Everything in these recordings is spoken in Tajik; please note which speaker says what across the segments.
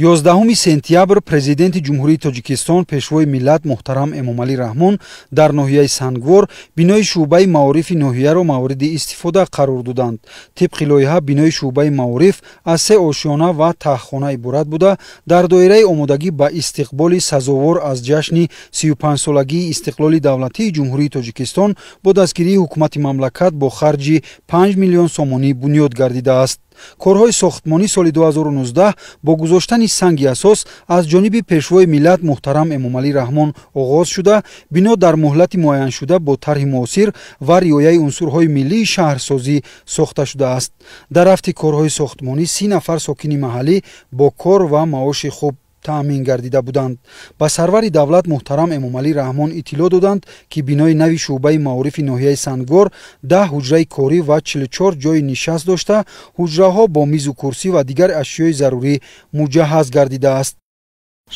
Speaker 1: 11 сентябр президенти ҷумҳурии Тоҷикистон пешвои миллат муҳтарам Эмомалӣ Раҳмон дар ноҳияи Сангвор бинои шуъбаи маорифи ноҳияро мавриди истифода қарор доданд. Тибқи лоиҳа бинои шуъбаи маориф аз 3 ошёна ва тахтхона иборат буда дар доираи омодагӣ ба истиқболи сазовор аз ҷашни 35-солагии истиқлоли давлатии ҷумҳурии Тоҷикистон бо дастгирии ҳукумати мамлакат бо харҷи 5 миллион сомонӣ бунёд гардидааст. корҳои сохтмонӣ соли 2019 бо гузоштани санги асос аз ҷониби пешвои миллат муҳтарам Эмомалӣ Раҳмон оғоз шуда, бино дар муҳлати муайяншуда бо тарҳи муосир ва риояи унсурҳои миллии шаҳрсозӣ сохта шудааст. Дар рафти корҳои сохтмонӣ 30 нафар сокини маҳаллӣ бо кор ва маоши хуб таъмин гардида буданд. ба сарвари давлат муҳтарам Эмомалӣ Раҳмон иттилоъ доданд, ки бинои нави шуъбаи маорифи ноҳияи Сангвор 10 ҳуҷраи корӣ ва 44 ҷойи нишаст дошта, ҳуҷраҳо бо мизу курсӣ ва дигар ашёи зарурӣ муҷаҳҳаз гардидааст.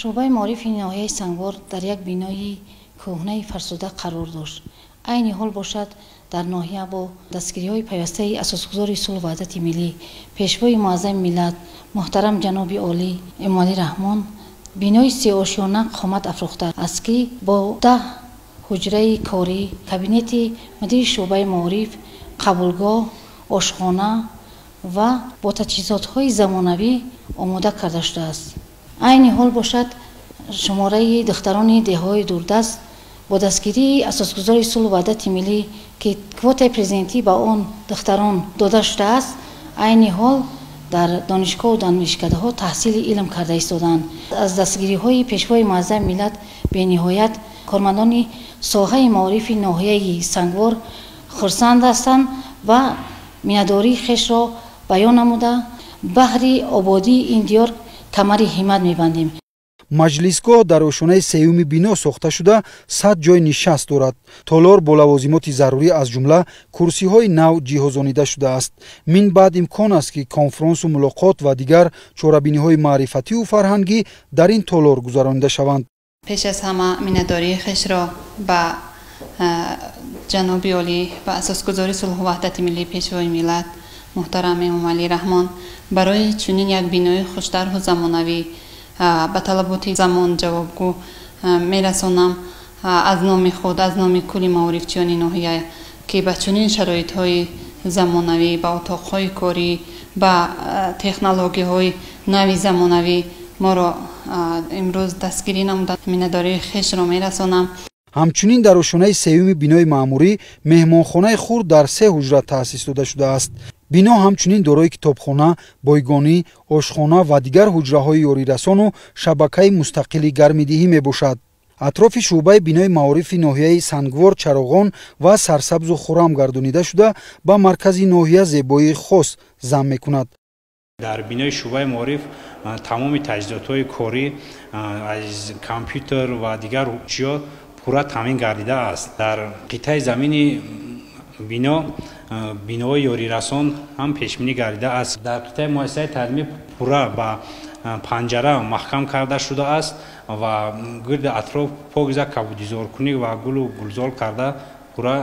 Speaker 2: шуъбаи маорифи ноҳияи Сангвор дар як бинои кӯҳнаи фарсуда қарор дошт. айни ҳол бошад дар ноҳия бо дастгириҳои пайвастаи асосгузори сулҳу ваҳдати миллӣ пешвои муаззами миллат муҳтарам ҷаноби олӣ Эмомалӣ Раҳмон бинои 3 ошёна қомат афрохта аст, ки бо 10 ҳуҷраи корӣ, кабинети мудири шуъбаи маориф, қабулгоҳ, ошхона ва бо таҷҳизотҳои замонавӣ омода карда шудааст. айни ҳол бошад шумораи духтарони деҳаҳои дурдаст бо дастгирии асосгузори сулҳу ваҳдати миллӣ, ки квотаи президентӣ ба он духтарон дода шудааст, айни ҳол дар донишгоҳу донишкадаҳо таҳсили илм карда истоданд. аз дастгириҳои пешвои муаззами миллат бениҳоят кормандони соҳаи маорифи ноҳияи Сангвор хурсанд ҳастанд ва миннатдории хешро баён намуда баҳри ободии ин диёр камари ҳиммат мебандем.
Speaker 1: маҷлисгоҳ дар ошонаи сеюми бино сохта шуда 100 ҷой нишаст дорад. толор бо лавозимоти зарурӣ аз ҷумла курсиҳои нав ҷиҳозонида шудааст. мин баъд имкон аст, ки конфронсу мулоқот ва дигар чорабиниҳои маърифативу фарҳангӣ дар ин толор гузаронида шаванд.
Speaker 3: пеш аз ҳама миннатдории хешро ба ҷаноби олӣ ва асосгузори сулҳу ваҳдати миллӣ пешвои миллат муҳтарам Эмомалӣ Раҳмон барои чунин як бинои хуштарҳу замонавӣ ба талаботи замон ҷавобгӯ мерасонам аз номи худ, аз номи кулли маорифчиёни ноҳия, ки ба чунин шароитҳои замонавӣ, ба отоқҳои корӣ, ба технологияҳои нави замонавӣ моро имрӯз дастгирӣ намуда миннатдории хешро мерасонам.
Speaker 1: ҳамчунин дар ошонаи сеюми бинои маъмурӣ меҳмонхонаи хурд дар 3 ҳуҷра таъсис дода шудааст. бино ҳамчунин дорои китобхона, бойгонӣ, ошхона ва дигар ҳуҷраҳои ёрирасону шабакаи мустақили гармидиҳӣ мебошад. атрофи шуъбаи бинои маорифи ноҳияи Сангвор чароғон ва сарсабзу хуррам гардонида шуда, ба маркази ноҳия зебоии хос зам мекунад.
Speaker 4: дар бинои шуъбаи маориф тамоми таҷҳизотҳои корӣ аз компютер ва дигар ҷиё пурра таъмин гардидааст. дар қитъаи замини бино бинои ёрирасон ҳам пешбинӣ гардидааст. дар қитъаи муассисаи таълимӣ пурра ба панҷара маҳкам карда шудааст ва гирди атроф покиза кабудизоркунӣ ва гулу гулзор карда пурра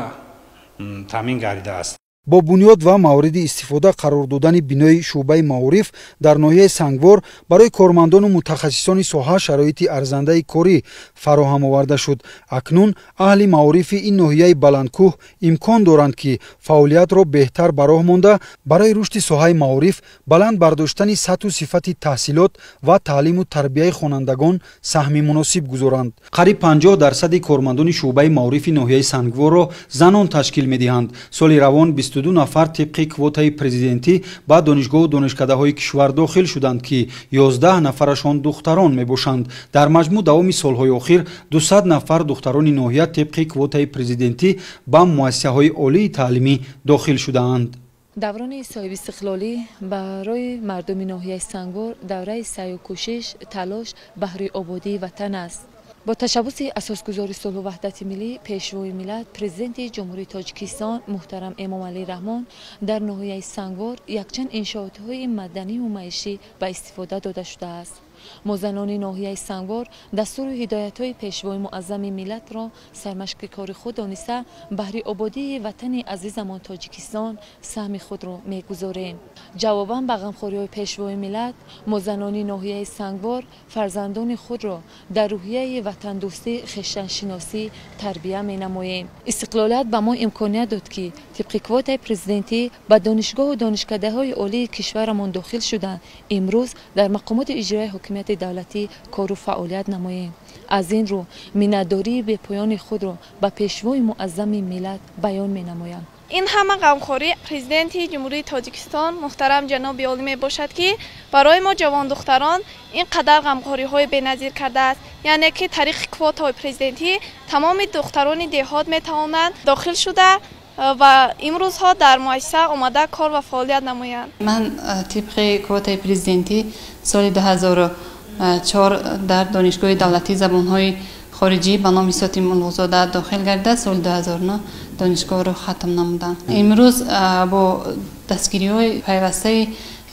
Speaker 4: таъмин гардидааст. бо бунёд ва мавриди истифода қарор додани бинои шуъбаи маориф дар ноҳияи Сангвор барои кормандону мутахассисони соҳа шароити арзандаи корӣ фароҳам оварда шуд. акнун аҳли маорифи ин ноҳияи баландкӯҳ имкон доранд, ки фаъолиятро беҳтар ба роҳ монда барои рушди соҳаи маориф баланд бардоштани сатҳу сифати таҳсилот ва таълиму тарбияи хонандагон саҳми муносиб гузоранд. қариб 50% кормандони шуъбаи маорифи ноҳияи Сангворро занон ташкил медиҳанд. соли равон 22 нафар тибқи квотаи президентӣ ба донишгоҳу донишкадаҳои кишвар дохил шуданд, ки 11 нафарашон духтарон мебошанд. дар маҷмӯъ давоми солҳои охир 200 нафар духтарони ноҳия тибқи квотаи президентӣ ба муассисаҳои олии таълимӣ дохил шудаанд.
Speaker 5: даврони соҳибистиқлолӣ барои мардуми ноҳияи Сангвор давраи саъю кӯшиш, талош баҳри ободии ватан аст. با تشبث اساسگزار صلح و وحدت ملی پیشوای ملت پرزیدنت جمهوری تاجیکستان محترم امام علی رحمان در ناحیه سنگوار یکچند انشاءات‌های مدنی و معیشی به استفاده داده شده است. ما زنان ناحیه سنگوار دستور و هدایت‌های پیشوای معظم ملت را سرمشق کار خود دانسته بهر آبادی وطن عزیزمان تاجیکستان سهم خود را می‌گذاریم. جواباً به غمخوری‌های پیشوای ملت ما زنان ناحیه سنگوار فرزندان خود را در روحیه وطن دوستی خویشتن شناسی تربیت می‌نماییم. استقلالت به ما امکانیت داد که طبق کوت پرزیدنتی به دانشگاه و دانشکده‌های عالی کشورمان داخل شده امروز در مقامات اجرایی حکومت دولتی کار و فعالیت نماییم. از این رو منتداری به پایان خود را به پیشوای معظم ملت بیان می‌نمایم.
Speaker 6: این همه غمخوری پرزیدنت جمهوری تاجیکستان محترم جناب عالی می باشد که برای ما جوان دختران اینقدر غمخوری های بی‌نظیر کرده است، یعنی که طریق کوت های پرزیدنتی تمام دختران دهات می توانند داخل شده و امروز ها در مؤسسه آمده کار و فعالیت نمایند.
Speaker 3: من طبق کوت پرزیدنتی سال 2004 در دانشگاه دولتی زبان‌های خارجی به نام ساتی ملغزاده داخل گردید. سال 2009 دانشگاه را ختم نمودم. امروز با دستگیری‌های پیوسته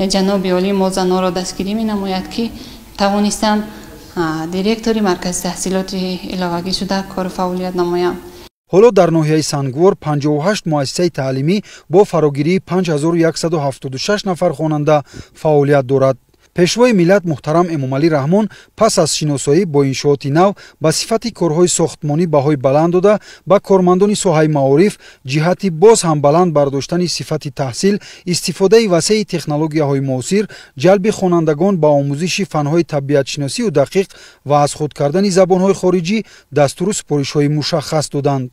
Speaker 3: جناب عالی ما زنان را دستگیری می‌نماید که توانستم دیرکتوری مرکز تحصیلات علاوگی شده کار فعالیت نمایم.
Speaker 1: ҳоло дар ноҳияи сангвор 58 муассисаи таълимӣ бо фарогирии 5176 нафар хонанда фаъолият дорад. пешвои миллат муҳтарам эмомалӣ раҳмон пас аз шиносоӣ бо иншооти нав ба сифати корҳои сохтмонӣ баҳои баланд дода ба кормандони соҳаи маориф ҷиҳати боз ҳам баланд бардоштани сифати таҳсил, истифодаи васеъи технологияҳои муосир, ҷалби хонандагон ба омӯзиши фанҳои табиатшиносию дақиқ ва аз худ кардани забонҳои хориҷӣ дастуру супоришҳои мушаххас доданд.